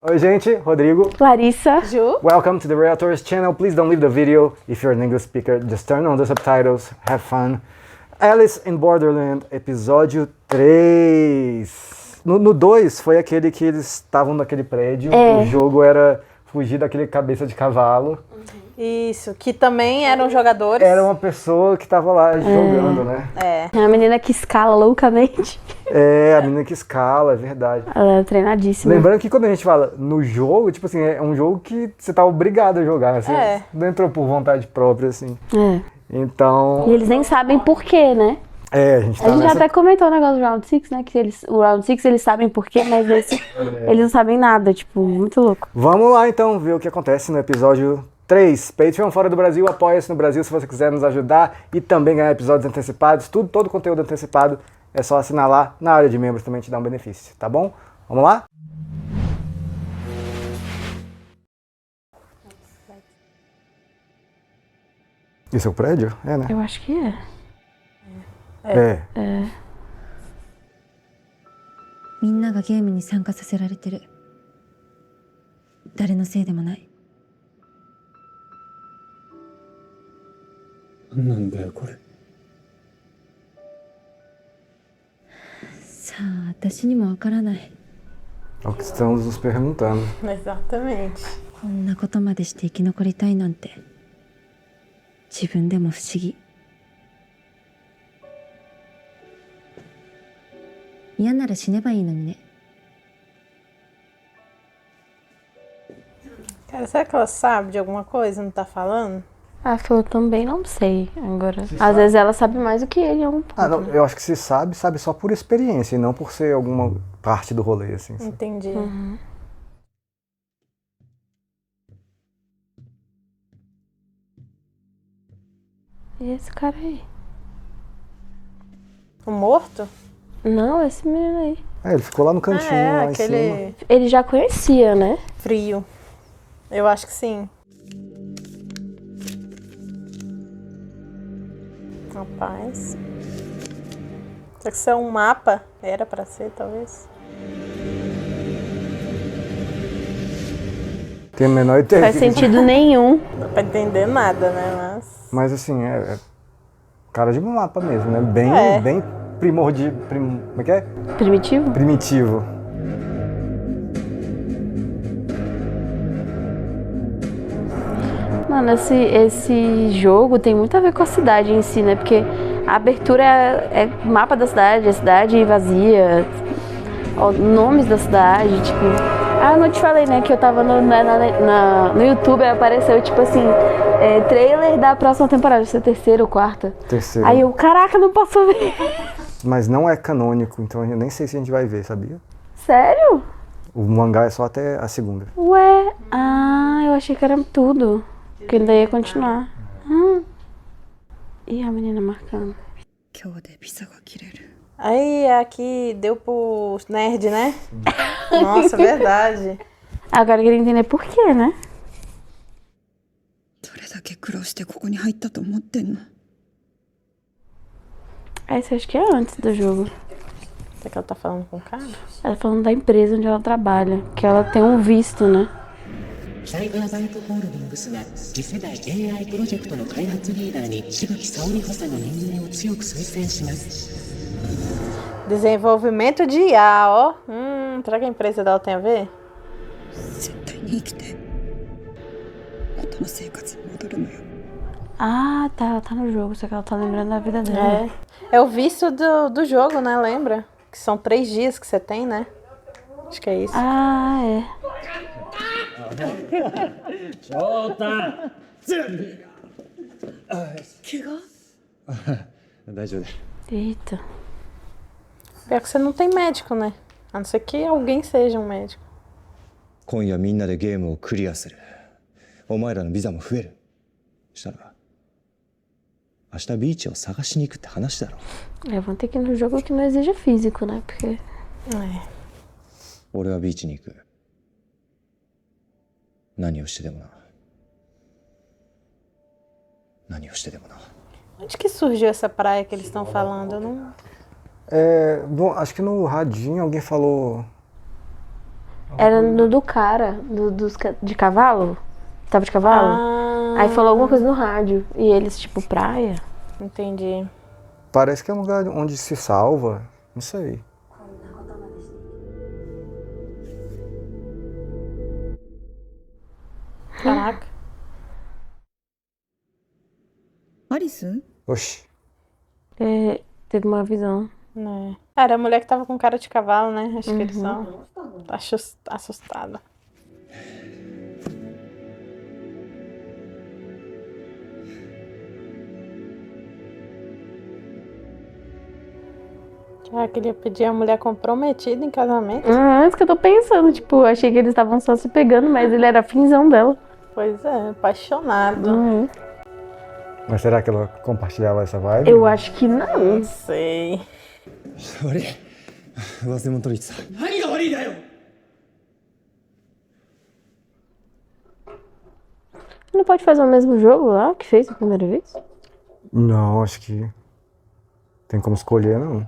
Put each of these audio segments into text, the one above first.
Oi gente, Rodrigo. Larissa. Ju. Welcome to the Realtors channel. Please don't leave the video. If you're an English speaker, just turn on the subtitles. Have fun. Alice in Borderland, episódio 3. No 2 foi aquele que eles estavam naquele prédio. O jogo era fugir daquele cabeça de cavalo. Isso, que também eram jogadores. Era uma pessoa que tava lá jogando, né? É. É a menina que escala loucamente. É, a menina que escala, é verdade. Ela é treinadíssima. Lembrando que quando a gente fala no jogo, tipo assim, é um jogo que você tá obrigado a jogar. Você não entrou por vontade própria, assim. É. Então... E eles nem sabem por quê, né? É, a gente tá A gente nessa... até comentou o negócio do Round 6, né? Que o Round 6 eles sabem por quê, mas eles não sabem nada, tipo, muito louco. Vamos lá então ver o que acontece no episódio 3. Patreon fora do Brasil, apoia-se no Brasil se você quiser nos ajudar e também ganhar episódios antecipados, todo conteúdo antecipado. É só assinar lá, na área de membros também te dá um benefício, tá bom? Vamos lá? Isso é o prédio? É, né? Eu acho que é. É. みんながゲームに参加させられてる。誰のせいでもない。なんだよこれ。さあ、私にもわからない。 É o que estamos nos perguntando. Exatamente. こんなことまでして生き残りたいなんて自分でも不思議。嫌なら死ねばいいのにね。 Cara, será que ela sabe de alguma coisa e não tá falando? Ah, falou também, não sei agora. Às vezes ela sabe mais do que ele em algum ponto. Ah, não, né? eu acho que se sabe só por experiência e não por ser alguma parte do rolê, assim. sabe? Entendi. E esse cara aí? O morto? Não, esse menino aí. É, ele ficou lá no cantinho, lá em cima. aquele Ele já conhecia, né? frio. Eu acho que sim. Rapaz. Será que isso é um mapa? Era pra ser, talvez. Tem a menor Faz ideia. sentido nenhum. Não dá pra entender nada, né? Mas assim, é cara de mapa mesmo, né? Bem primordial. Como é que é? Primitivo? Primitivo. Mano, esse jogo tem muito a ver com a cidade em si, né? Porque a abertura é mapa da cidade, a cidade vazia, nomes da cidade, tipo... Ah, eu não te falei, né, que eu tava no YouTube, aí apareceu, tipo assim, trailer da próxima temporada, se é terceira ou quarta. Terceiro. Aí eu, caraca, não posso ver. Mas não é canônico, então eu nem sei se a gente vai ver, sabia? Sério? O mangá é só até a segunda. Ué, eu achei que era tudo, que ainda ia continuar. E a menina marcando. 今日でビザが切れる。 Aí aqui deu pro nerd, né? Nossa, verdade. Agora eu queria entender por quê, né? どれだけ苦労してここに入ったと思ってんの。 Esse acho que é antes do jogo. Será que ela tá falando com o cara? Ela tá falando da empresa onde ela trabalha, que ela tem um visto, né? サイバーバンクホールディングスが次世代 AI プロジェクトの開発リーダーに柴木沙織補佐の任命を強く推薦します。 Desenvolvimento de IA, ó. Será que a empresa dela tem a ver? 絶対に生きて元の生活に戻るのよ。 Ah, tá, ela tá no jogo, só que ela tá lembrando da vida dela. É o visto do jogo, né? Lembra? Que são 3 dias que você tem, né? Acho que é isso. Ah, é. 大丈夫だ。 Eita. Pior que você não tem médico, né? A não ser que alguém seja um médico. 今夜みんなでゲームをクリアする。お前らのビザも増える。したら明日ビーチを探しに行くって話だろ。 Vão ter que ir no jogo que não exija físico, né? Porque 俺はビーチに行く。何をしてでもな。何をしてでもな。 Onde que surgiu essa praia que eles estão falando? Eu não... Bom, acho que no radinho alguém falou Era no do cara, de cavalo. Tava de cavalo. Aí falou alguma coisa no rádio. E eles, tipo, praia. Entendi. Parece que é um lugar onde se salva. Não sei. Caraca. アリス Oxi. É, teve uma visão. Né? Era a mulher que tava com cara de cavalo, né? Acho que eles são. Tá assustada. Já queria pedir a mulher comprometida em casamento. É isso que eu tô pensando. Tipo, achei que eles estavam só se pegando, mas ele era finzão dela. Pois é, apaixonado. Mas será que ela compartilhava essa vibe? Eu acho que não. Não sei. 悪い忘れ物取り行ってた。何が悪いだよ。 Não pode fazer o mesmo jogo lá que fez a primeira vez? Não, acho que tem como escolher, não.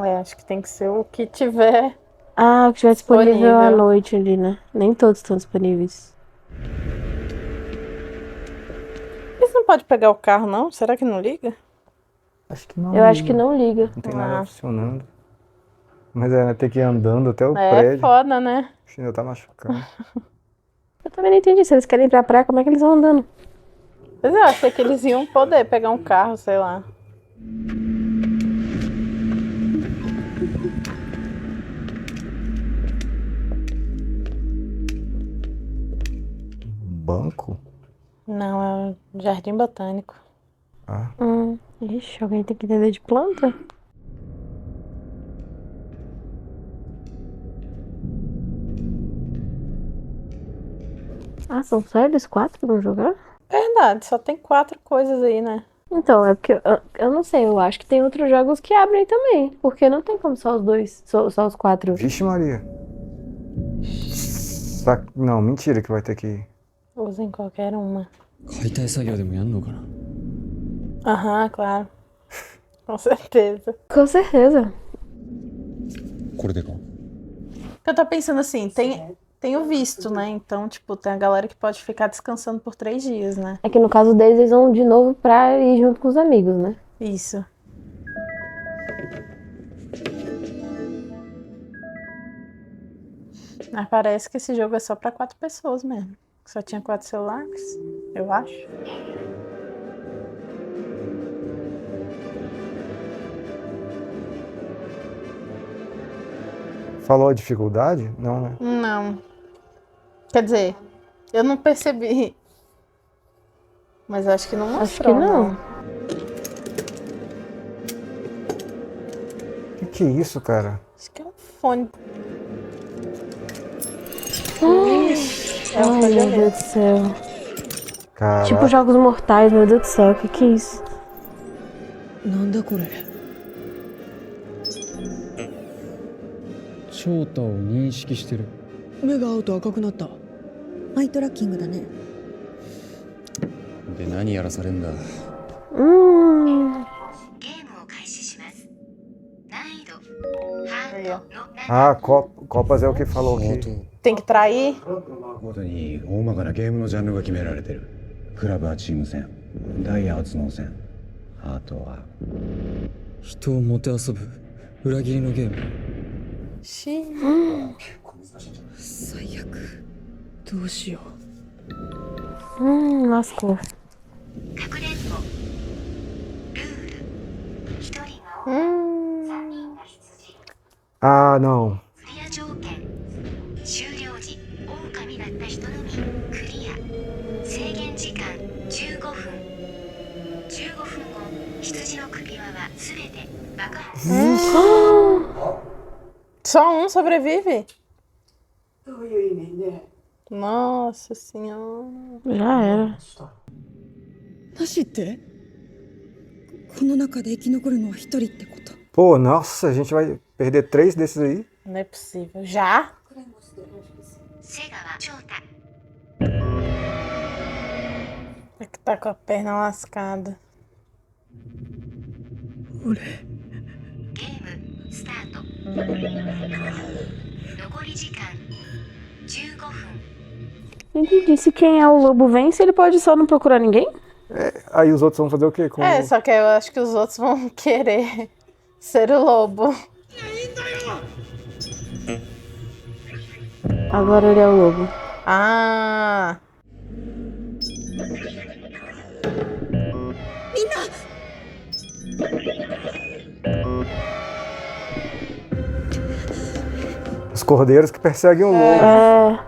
É, acho que tem que ser o que tiver. Ah, o que tiver disponível à Disponível. noite ali, né? Nem todos estão disponíveis. Mas não pode pegar o carro, não? Será que não liga? Acho que não. Eu acho que não liga. Não tem nada funcionando. Mas é, ter que ir andando até o É prédio. foda, né? O chinelo tá machucando. Eu também não entendi. Se eles querem ir pra praia, como é que eles vão andando? Mas eu achei que eles iam poder pegar um carro, sei lá. Banco? Não, é o Jardim Botânico. Ah. Ixi, alguém tem que entender de planta? Ah, são só eles 4 que vão jogar? Verdade, só tem 4 coisas aí, né? Então, é porque eu não sei, eu acho que tem outros jogos que abrem também. Porque não tem como só os dois, só os 4. Vixe Maria. Não, mentira que vai ter que ir. Usem qualquer uma. 解体作業でもやんのかな。 Aham, claro. Com certeza. Com certeza. これでか。 Eu tô pensando assim, tem o visto, né? Então, tipo, tem a galera que pode ficar descansando por 3 dias, né? É que no caso deles, eles vão de novo pra ir junto com os amigos, né? Isso. Mas parece que esse jogo é só pra 4 pessoas mesmo. Só tinha 4 celulares, eu acho. Falou a dificuldade? Não, né? Não. Quer dizer, eu não percebi. Mas acho que não mostrou. Acho que não. Que é isso, cara? Acho que é um fone. É um Ai, fone meu mesmo. Deus do céu. Caraca. Tipo jogos mortais, meu Deus do céu, que é isso? なんだこれ。翔太を認識してる。目が合うと赤くなった。アイトラッキングだね。で何やらされんだ。ゲームを開始します。難易度ハードの Ah, Copas é o que falou aqui. Tem que trair? ごとに大まかなゲームのジャンルが決められてる。クラブはチーム戦、ダイヤは頭脳戦、あとは人をもてあそぶ裏切りのゲーム。 最悪。どうしよう。 Lascou. かくれんぼルール1人が3人が羊 Ah, não. クリア条件終了時狼だった人のみクリア制限時間15分15分後羊の首輪は全て爆発 Só um sobrevive? Nossa senhora. Já era. マジってこの中で生き残るのは一人ってこと。 Pô, nossa, a gente vai perder 3 desses aí. Não é possível. Já? セガは長太 É que tá com a perna lascada. 俺、ゲームスタート残り時間15分 Não entendi. Se quem é o lobo vence, ele pode só não procurar ninguém? Aí os outros vão fazer o quê? Com... É, só que eu acho que os outros vão querer ser o lobo. Agora ele é o lobo. Ah, Os cordeiros que perseguem o lobo. É.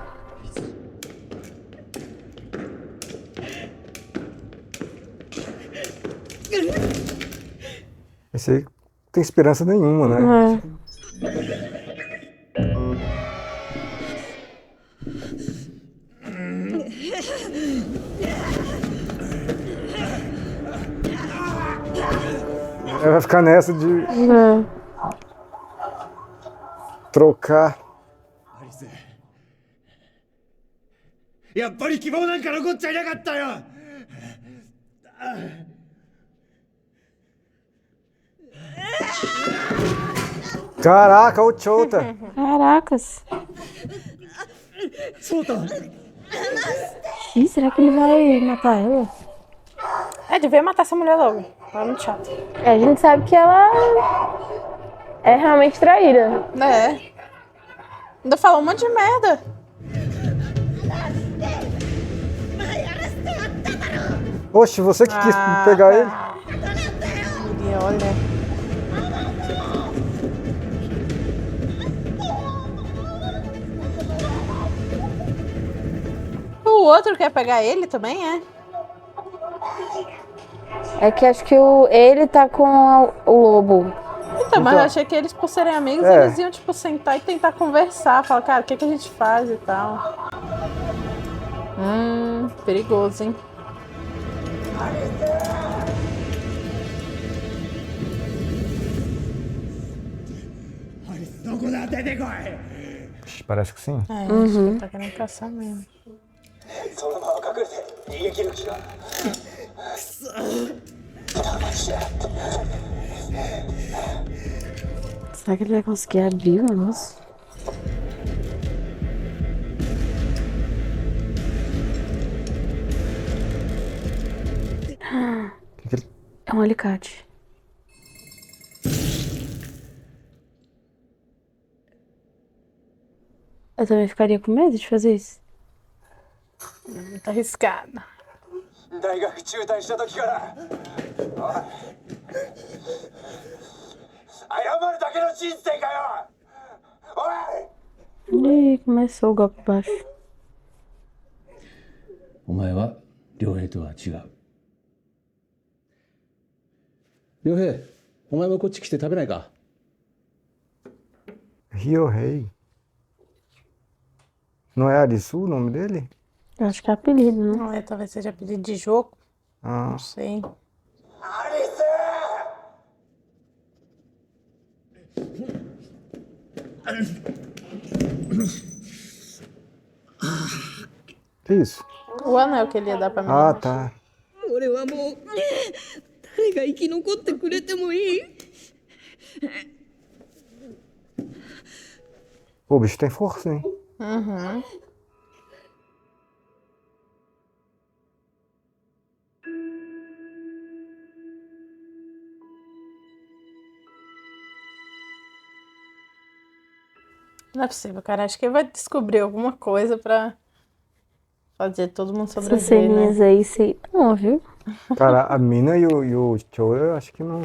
Esse aí não tem esperança nenhuma, né? Vai ficar nessa de trocar. やっぱり希望なんか残っちゃいなかったよ。 Caraca, o Chota! Caracas. そうだ。 Ih, será que ele vai matar ela? é, devia matar essa mulher logo. Ela é muito chata. É, a gente sabe que ela é realmente traíra. É. Ainda falou um monte de merda. Oxe, você que quis pegar ele. E olha. O outro quer pegar ele também, é? É que acho que ele tá com o lobo. Então, mas eu achei que eles, por serem amigos, eles iam, tipo, sentar e tentar conversar. Falar, cara, o que a gente faz e tal. Perigoso, hein? Parece que sim. É, acho que ele tá querendo caçar mesmo. Será que ele vai conseguir abrir o negócio? É um alicate. Eu também ficaria com medo de fazer isso. Muito arriscado. 大学中退した時からおい謝るだけの人生かよおい Ih, começou o golpe baixo. お前は良平とは違う。良平、お前もこっち来て食べないか。 Ryohei. Não é Arisu o nome dele? Eu acho que é apelido, né? Não é, talvez seja apelido de jogo. Ah. Não sei. Que isso? O anel que ele ia dar pra mim. Ah, tá. 俺はもう誰が生き残ってくれてもいい。 Pô, o bicho tem força, hein? Uhum. Não é possível, cara. Acho que ele vai descobrir alguma coisa pra fazer todo mundo Essas sobreviver, ceninhas né? aí, sei. Não, viu? Cara, a Mina e o Chota, eu acho que não.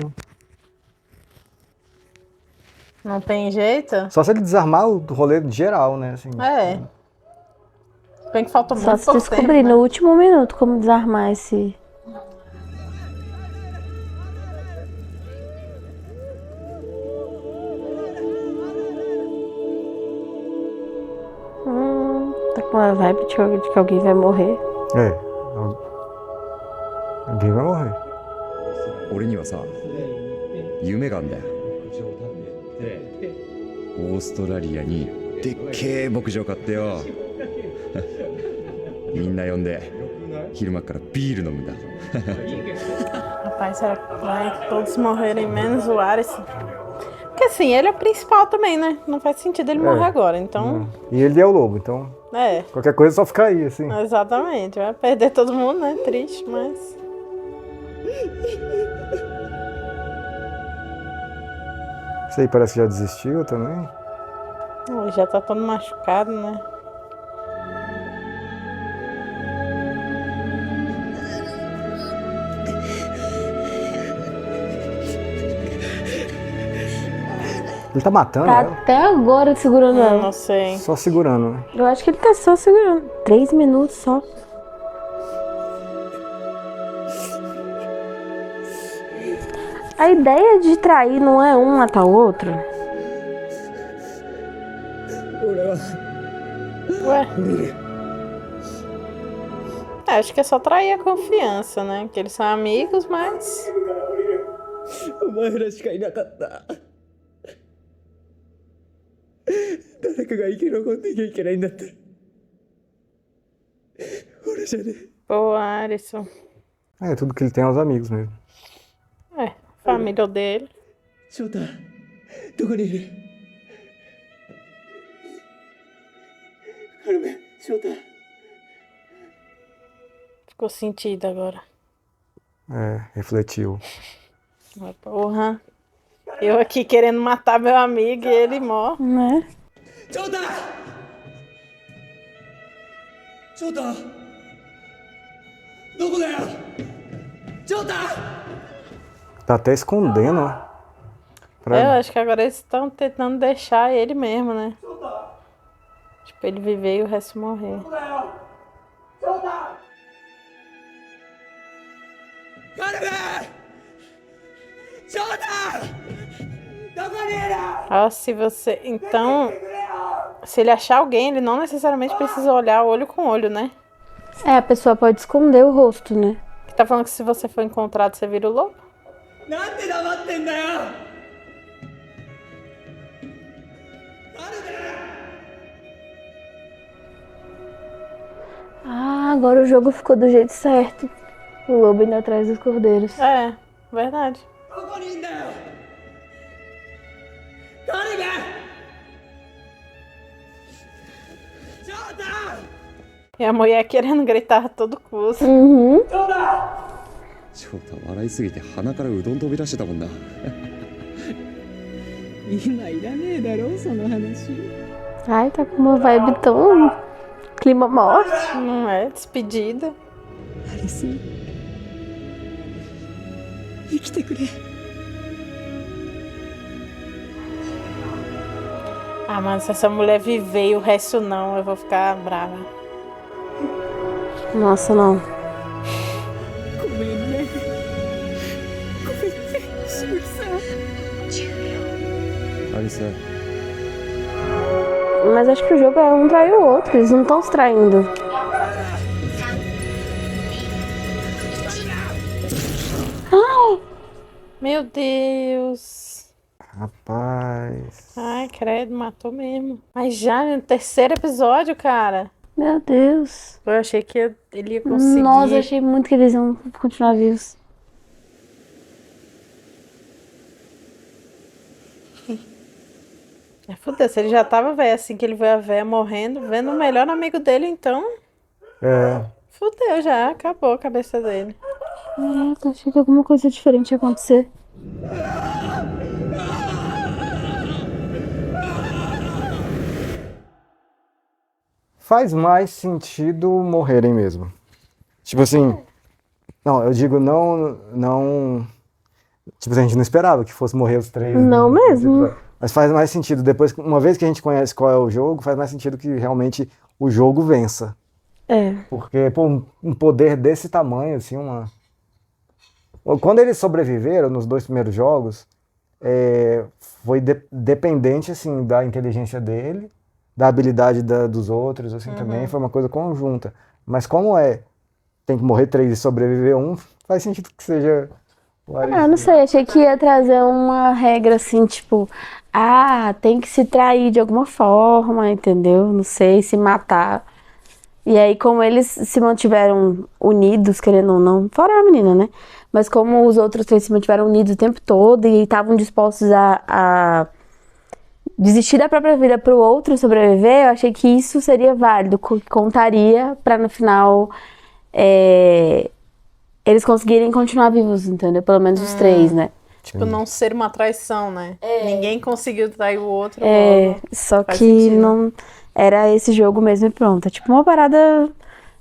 Não tem jeito? Só se ele desarmar o rolê geral, né? Assim, É. Bem que falta Só muito se pouco descobrir tempo, né? no último minuto como desarmar esse. Tá com uma vibe de que alguém vai morrer. É. Alguém vai morrer. 俺にはさ夢があんだよ。オーストラリアにでっけえ牧場買ってよみんな呼んで昼間からビール飲むんだ Rapaz, será que vai todos morrerem menos o Ares? Porque assim, ele é o principal também, né? Não faz sentido ele morrer agora, então... E ele é o lobo, então É, qualquer coisa é só ficar aí, assim. exatamente. Vai perder todo mundo, né? Triste, mas... Isso aí parece que já desistiu também. Ele já tá todo machucado, né? Ele tá matando Tá ela, até agora segurando ela. Não sei. só segurando, né? Eu acho que ele tá só segurando. 3 minutos só. A ideia de trair não é um matar o outro? Ué? Acho que é só trair a confiança, né? Que eles são amigos, mas... お前らしかいなかった。誰かが生き残っていけいけないんだったら俺じゃねえ。 Pô, Alisson. É, tudo que ele tem é os amigos mesmo. É, família dele. 翔太どこにいる？カルメン、翔太。 Ficou sentido agora. É, refletiu. Porra. Eu aqui querendo matar meu amigo e ele morre. Né? 翔太翔太どこだよ翔太 Tá até escondendo, ó. Eu acho que agora eles estão tentando deixar ele mesmo, né? Tipo, ele viver e o resto morrer. カルメン翔太どこにいる？ Ah, se você... Então, se ele achar alguém, ele não necessariamente precisa olhar olho com olho, né? É, a pessoa pode esconder o rosto, né? Que tá falando que se você for encontrado, você vira o lobo? なんで黙ってんだよカルメン Ah, agora o jogo ficou do jeito certo. O lobo indo atrás dos cordeiros. É, verdade. どこにいんだよカルメン翔太 E a mulher querendo gritar a todo custo. Uhum. 翔太笑いすぎて鼻からうどん飛び出してたもんな今いらねえだろその話 Ai, tá com uma vibe tão... Clima morte. Não é? Despedida. アリス生きてくれ Ah, mano, se essa mulher viver e o resto não, eu vou ficar brava. Nossa, não. ごめんねごめんねしぶきさん10秒アリス Mas acho que o jogo é um trair o outro. Eles não estão se traindo. 3 Meu Deus. Rapaz. Ai, credo, matou mesmo. Mas já no terceiro episódio, cara. Meu Deus. Eu achei que ele ia conseguir. Nossa, achei muito que eles iam continuar vivos. É, fudeu, se ele já tava velho assim que ele vê a véia morrendo, vendo o melhor amigo dele, então. É, Fudeu já, acabou a cabeça dele. Caraca, achei que alguma coisa diferente ia acontecer. faz mais sentido morrerem mesmo. Tipo assim, não, eu digo não, tipo assim, a gente não esperava que fosse morrer os três. Não mesmo. Mas faz mais sentido, depois, uma vez que a gente conhece qual é o jogo, faz mais sentido que realmente o jogo vença. É. Porque, pô, um poder desse tamanho, assim, Quando eles sobreviveram nos 2 primeiros jogos, foi dependente, assim, da inteligência dele, da habilidade dos outros, assim, também, foi uma coisa conjunta. Mas como tem que morrer 3 e sobreviver 1, faz sentido que seja... Ah, não sei, achei que ia trazer uma regra assim, tipo, tem que se trair de alguma forma, entendeu? Não sei, se matar. E aí, como eles se mantiveram unidos, querendo ou não, fora a menina, né? Mas como os outros 3 se mantiveram unidos o tempo todo e estavam dispostos a desistir da própria vida pro outro sobreviver, eu achei que isso seria válido, contaria pra no final eles conseguirem continuar vivos, entendeu? Pelo menos os 3, né? Tipo, não ser uma traição, né? Ninguém conseguiu trair o outro. Só Faz que sentido. não era esse jogo mesmo e pronto. É tipo uma parada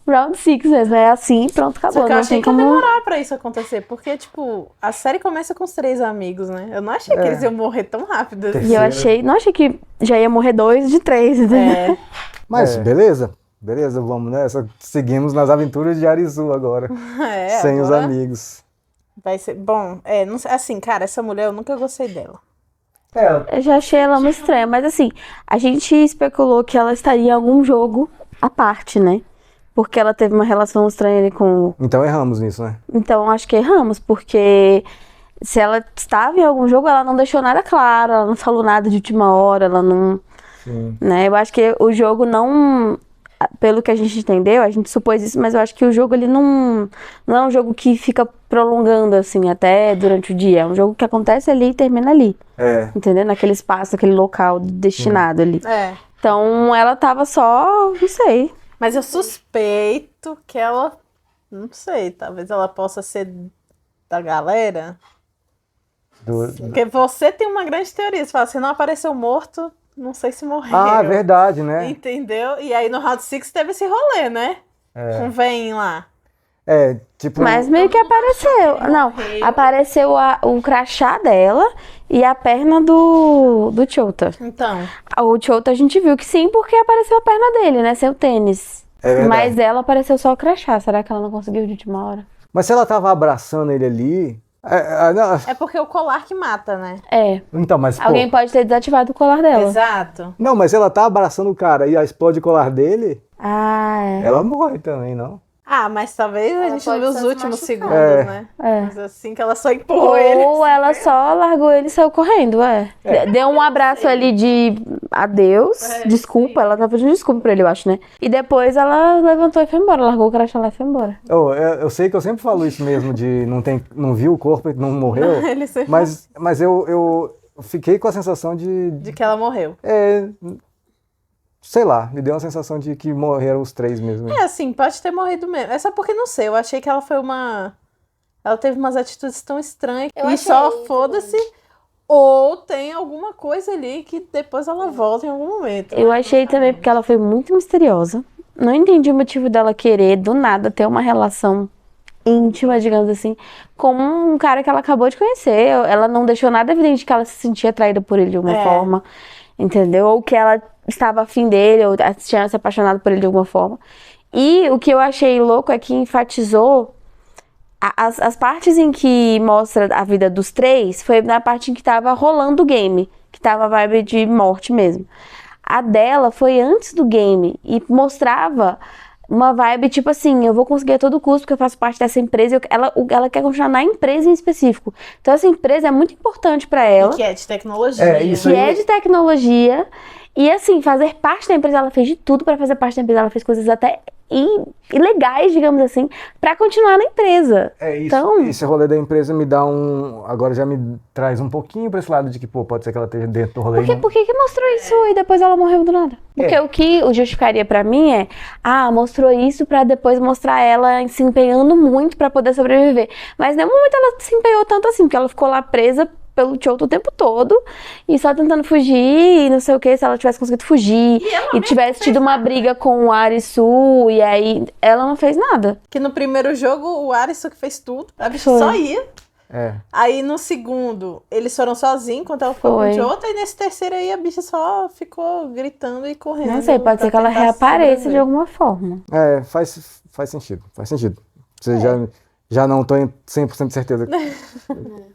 round 6 mesmo, é assim, pronto, acabou. Só que eu Não achei tem que ia como... demorar pra isso acontecer, porque, tipo, a série começa com os 3 amigos, né? Eu não achei que eles iam morrer tão rápido. E eu achei que já ia morrer 2 de 3, entendeu? Mas beleza, vamos nessa. Seguimos nas aventuras de Arizu agora. Sem os agora amigos. Vai ser. Bom, não sei, assim, cara, essa mulher eu nunca gostei dela. Eu já achei ela uma estranha, mas assim, a gente especulou que ela estaria em algum jogo à parte, né? Porque ela teve uma relação estranha ali com... Então erramos nisso, né? Então, acho que erramos, porque se ela estava em algum jogo, ela não deixou nada claro, ela não falou nada de última hora, ela não... Sim. Né? Eu acho que o jogo não... Pelo que a gente entendeu, a gente supôs isso, mas eu acho que o jogo ele não é um jogo que fica prolongando, assim, até durante o dia. É um jogo que acontece ali e termina ali. Entendeu? Naquele espaço, aquele local destinado ali. Então, ela tava só... Não sei. Mas eu suspeito que ela, não sei, talvez ela possa ser da galera. Porque você tem uma grande teoria. Você fala, se não apareceu morto, não sei se morreu. Ah, verdade, né? Entendeu? E aí no Round 6 teve esse rolê, né? Com o veinho lá. Tipo... Mas meio que apareceu. Não, apareceu o crachá dela e a perna do Chota. Então. O Chota a gente viu que sim, porque apareceu a perna dele, né? Sem o tênis. Mas ela apareceu só o crachá. Será que ela não conseguiu de última hora? Mas se ela tava abraçando ele ali... É porque o colar que mata, né? Então, mas... Alguém pode ter desativado o colar dela. Exato. Não, mas se ela tá abraçando o cara e explode o colar dele... Ah, Ela morre também, não? Mas talvez a gente não viu os últimos segundos, né? É. Mas assim que ela só empurrou ele. Ou ela só largou ele e saiu correndo, Deu um abraço ali de adeus, desculpa, ela tava pedindo desculpa pra ele, eu acho, né? E depois ela levantou e foi embora, largou o crachá lá e foi embora. Eu sei que eu sempre falo isso mesmo, de não viu o corpo e não morreu, Ele sempre mas eu fiquei com a sensação de que ela morreu. Sei lá, me deu uma sensação de que morreram os 3 mesmo. Assim, pode ter morrido mesmo. É só porque, não sei, eu achei que ela foi ela teve umas atitudes tão estranhas e só foda-se. Ou tem alguma coisa ali que depois ela volta em algum momento. Eu achei também porque ela foi muito misteriosa. Não entendi o motivo dela querer, do nada, ter uma relação íntima, digamos assim, com um cara que ela acabou de conhecer. Ela não deixou nada evidente que ela se sentia atraída por ele de alguma forma, entendeu? Ou que ela estava afim dele, ou tinha se apaixonado por ele de alguma forma. E o que eu achei louco é que enfatizou as partes em que mostra a vida dos 3, foi na parte em que tava rolando o game, que tava a vibe de morte mesmo. A dela foi antes do game e mostrava uma vibe tipo assim, eu vou conseguir a todo custo porque eu faço parte dessa empresa, ela quer continuar na empresa em específico. Então essa empresa é muito importante pra ela. E que é de tecnologia. É de tecnologia. E assim, fazer parte da empresa, ela fez de tudo pra fazer parte da empresa, ela fez coisas até ilegais, digamos assim, pra continuar na empresa. Então, esse rolê da empresa me dá agora já me traz um pouquinho pra esse lado de que, pode ser que ela esteja dentro do rolê. Por que mostrou isso e depois ela morreu do nada? Porque o que justificaria pra mim é, mostrou isso pra depois mostrar ela se empenhando muito pra poder sobreviver. Mas em nenhum momento ela se empenhou tanto assim, porque ela ficou lá presa pelo Chota o tempo todo e só tentando fugir e não sei o que, se ela tivesse conseguido fugir e tivesse tido uma briga com o Arisu e aí ela não fez nada. Que no primeiro jogo o Arisu que fez tudo, a bicha só ia. Aí no segundo eles foram sozinhos enquanto ela ficou com o Chota e nesse terceiro aí a bicha só ficou gritando e correndo. Não sei, pode ser que ela reapareça de alguma forma. Faz sentido. Você já não tô em 100% de certeza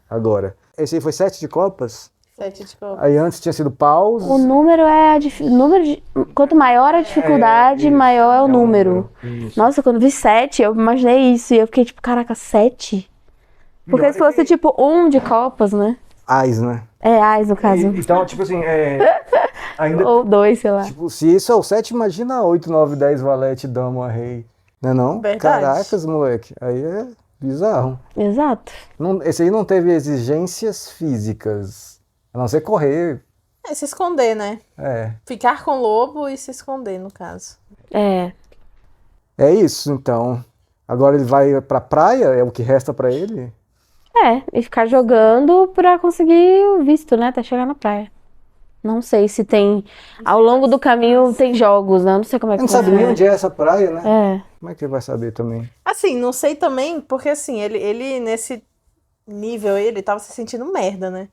agora. Esse aí foi 7 de copas? 7 de copas. Aí antes tinha sido paus. O número quanto maior a dificuldade, maior é o número. Nossa, quando vi 7, eu imaginei isso. E eu fiquei tipo, caraca, 7? Porque se fosse tipo 1 de copas, né? Ais, né? Ais no caso. Então, tipo assim, ainda, ou 2, sei lá. Tipo, se isso é o 7, imagina 8, 9, 10, valete, dama, rei. Não é não? Verdade. Caracas, moleque. Aí é bizarro. Exato. Esse aí não teve exigências físicas. A não ser correr É se esconder, né? É. Ficar com o lobo e se esconder, no caso. É. É isso, então. Agora ele vai pra praia, é o que resta pra ele? E ficar jogando pra conseguir o visto, né? Até chegar na praia. Não sei se tem. Ao longo do caminho tem jogos, né? Não sei como é que Ele não sabe nem funciona. onde é essa praia, né? É. Como é que ele vai saber também? Assim, não sei também, porque assim, ele nesse nível aí, ele tava se sentindo merda, né?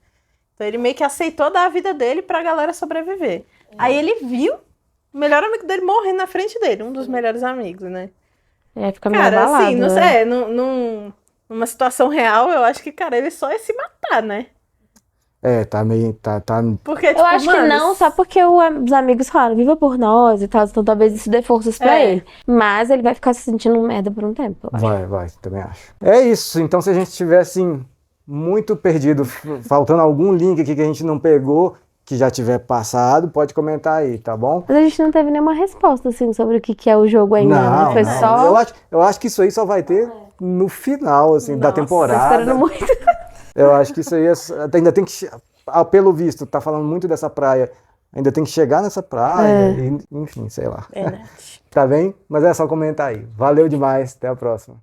Então ele meio que aceitou dar a vida dele pra galera sobreviver. Aí ele viu o melhor amigo dele morrendo na frente dele, um dos melhores amigos, né? Fica meio Cara, abalado, assim, não né? sei, numa situação real, eu acho que, cara, ele só ia se matar, né? Tá meio. Tá. Porque, Eu tipo, acho que mano, não, só porque os amigos falaram, viva por nós e tal, então talvez isso dê forças pra ele. Mas ele vai ficar se sentindo merda por um tempo. Eu acho. Vai, também acho. É isso, então se a gente tivesse muito perdido, faltando algum link aqui que a gente não pegou, que já tiver passado, pode comentar aí, tá bom? Mas a gente não teve nenhuma resposta, assim, sobre o que é o jogo ainda, né? Foi só... Eu acho que isso aí só vai ter no final, assim, da Nossa, temporada. Tô esperando muito. Eu acho que isso aí ainda tem que... Pelo visto, tá falando muito dessa praia. Ainda tem que chegar nessa praia, enfim, sei lá. Verdade. Tá bem? Mas é só comentar aí. Valeu demais, até a próxima.